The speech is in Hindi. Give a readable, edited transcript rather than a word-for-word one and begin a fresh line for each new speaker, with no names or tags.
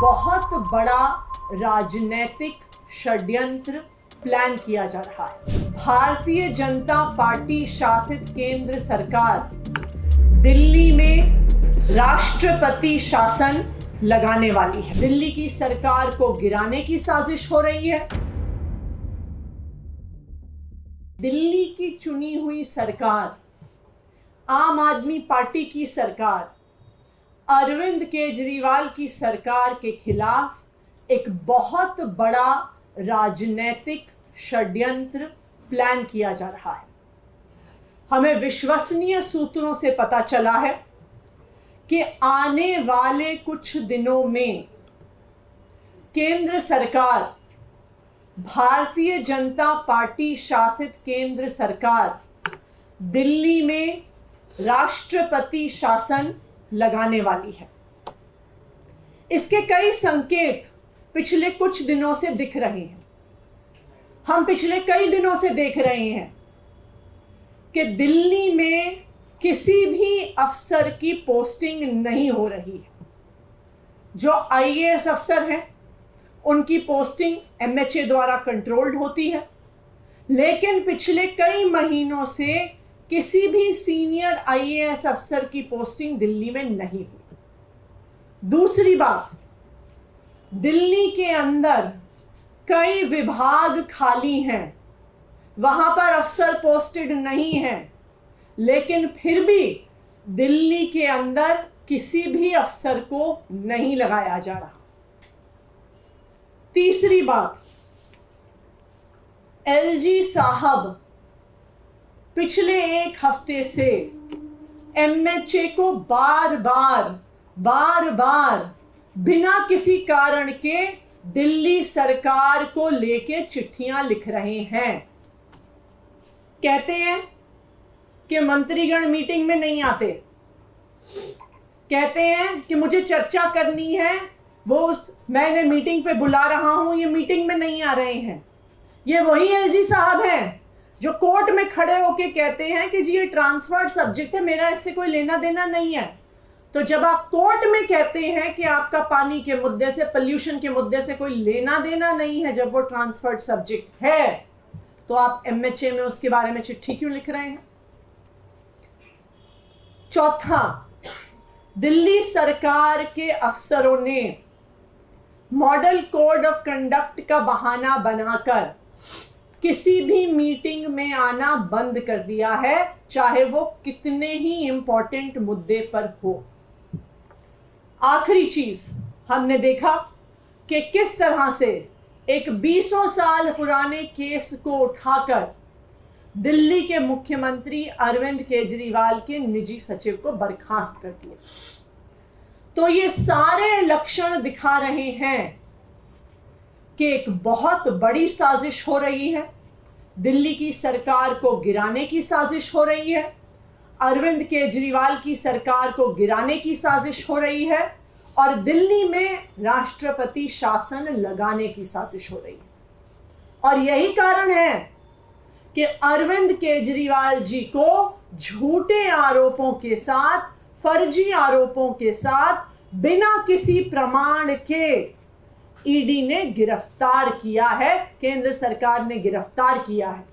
बहुत बड़ा राजनीतिक षड्यंत्र प्लान किया जा रहा है। भारतीय जनता पार्टी शासित केंद्र सरकार दिल्ली में राष्ट्रपति शासन लगाने वाली है। दिल्ली की सरकार को गिराने की साजिश हो रही है। दिल्ली की चुनी हुई सरकार, आम आदमी पार्टी की सरकार, अरविंद केजरीवाल की सरकार के खिलाफ एक बहुत बड़ा राजनीतिक षड्यंत्र प्लान किया जा रहा है। हमें विश्वसनीय सूत्रों से पता चला है कि आने वाले कुछ दिनों में केंद्र सरकार, भारतीय जनता पार्टी शासित केंद्र सरकार दिल्ली में राष्ट्रपति शासन लगाने वाली है। इसके कई संकेत पिछले कुछ दिनों से दिख रहे हैं। हम पिछले कई दिनों से देख रहे हैं कि दिल्ली में किसी भी अफसर की पोस्टिंग नहीं हो रही है। जो आईएएस अफसर हैं उनकी पोस्टिंग एमएचए द्वारा कंट्रोल्ड होती है, लेकिन पिछले कई महीनों से किसी भी सीनियर आईएएस अफसर की पोस्टिंग दिल्ली में नहीं हुई। दूसरी बात, दिल्ली के अंदर कई विभाग खाली हैं, वहां पर अफसर पोस्टेड नहीं हैं, लेकिन फिर भी दिल्ली के अंदर किसी भी अफसर को नहीं लगाया जा रहा। तीसरी बात, एलजी साहब पिछले एक हफ्ते से एमएचए को बार बार बिना किसी कारण के दिल्ली सरकार को लेके चिट्ठियां लिख रहे हैं। कहते हैं कि मंत्रीगण मीटिंग में नहीं आते, कहते हैं कि मुझे चर्चा करनी है, मैंने मीटिंग पे बुला रहा हूं, ये मीटिंग में नहीं आ रहे हैं। ये वही एलजी साहब हैं जो कोर्ट में खड़े होके कहते हैं कि जी ये ट्रांसफर्ड सब्जेक्ट है, मेरा इससे कोई लेना देना नहीं है। तो जब आप कोर्ट में कहते हैं कि आपका पानी के मुद्दे से, पोल्यूशन के मुद्दे से कोई लेना देना नहीं है, जब वो ट्रांसफर्ड सब्जेक्ट है, तो आप एमएचए में उसके बारे में चिट्ठी क्यों लिख रहे हैं? चौथा, दिल्ली सरकार के अफसरों ने मॉडल कोड ऑफ कंडक्ट का बहाना बनाकर किसी भी मीटिंग में आना बंद कर दिया है, चाहे वो कितने ही इंपॉर्टेंट मुद्दे पर हो। आखिरी चीज, हमने देखा कि किस तरह से एक 20 साल पुराने केस को उठाकर दिल्ली के मुख्यमंत्री अरविंद केजरीवाल के निजी सचिव को बर्खास्त कर दिया। तो ये सारे लक्षण दिखा रहे हैं कि एक बहुत बड़ी साजिश हो रही है। दिल्ली की सरकार को गिराने की साजिश हो रही है, अरविंद केजरीवाल की सरकार को गिराने की साजिश हो रही है, और दिल्ली में राष्ट्रपति शासन लगाने की साजिश हो रही है। और यही कारण है कि अरविंद केजरीवाल जी को झूठे आरोपों के साथ, फर्जी आरोपों के साथ, बिना किसी प्रमाण के ईडी ने गिरफ्तार किया है, केंद्र सरकार ने गिरफ्तार किया है।